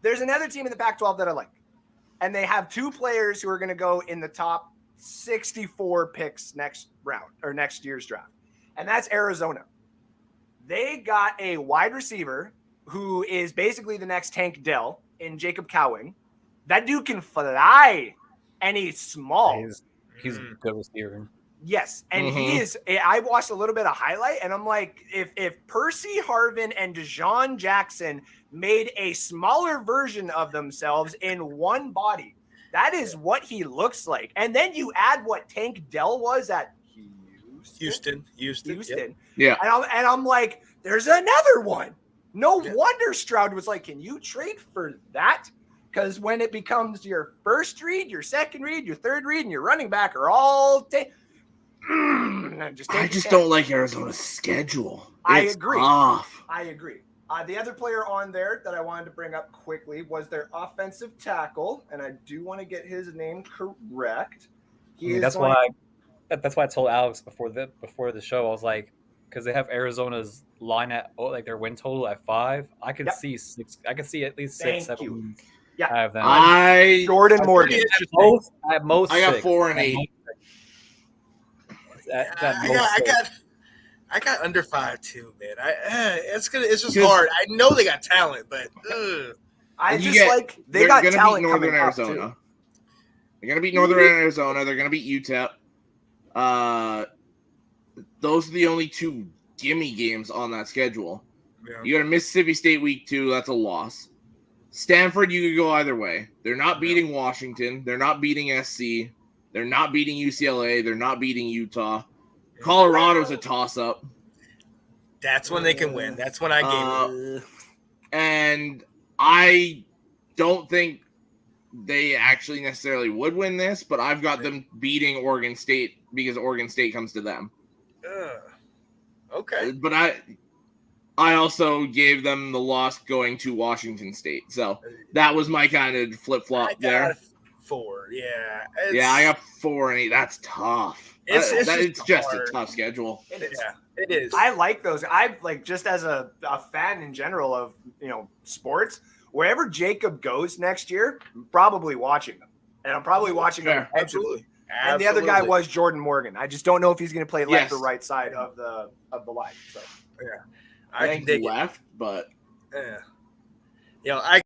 There's another team in the Pac-12 that I like, and they have two players who are going to go in the top 64 picks next round or next year's draft, and that's Arizona. They got a wide receiver who is basically the next Tank Dell in Jacob Cowing. That dude can fly, and he's small. He's a good receiver. Yes, and he is. I watched a little bit of highlight, and I'm like, if Percy Harvin and Deshaun Jackson made a smaller version of themselves in one body, that is what he looks like. And then you add what Tank Dell was at Houston. Yeah. And I'm like, there's another one. No wonder Stroud was like, can you trade for that? Because when it becomes your first read, your second read, your third read, and your running back are all I just don't like Arizona's schedule. I It's agree. Off. I agree. The other player on there that I wanted to bring up quickly was their offensive tackle, and I do want to get his name correct. That's why I told Alex before the show. I was like, because they have Arizona's line at their win total at 5. I can see 6. I can see at least 6, 7 wins. Yeah, I have them. Jordan Morgan. At most, I got 6. 4 and 8. I got under 5 too, man. It's just hard. I know they got talent, but they got talent. Beat Northern Arizona. They're gonna beat Northern Arizona. They're gonna beat UTEP. Those are the only 2 gimme games on that schedule. Yeah. You got a Mississippi State week 2. That's a loss. Stanford, you could go either way. They're not beating Washington. They're not beating SC. They're not beating UCLA. They're not beating Utah. Colorado's a toss-up. That's when they can win. That's when I gave it. And I don't think they actually necessarily would win this, but I've got them beating Oregon State because Oregon State comes to them. Okay. But I also gave them the loss going to Washington State. So that was my kind of flip-flop there. 4, yeah. I got 4 and 8. That's tough. It's just a tough schedule. It is. Yeah, it is. I like those. I like just as a fan in general of sports. Wherever Jacob goes next year, I'm probably watching them, and I'm probably watching them. Absolutely. And the other guy was Jordan Morgan. I just don't know if he's going to play left or right side of the line. So I think he left, but I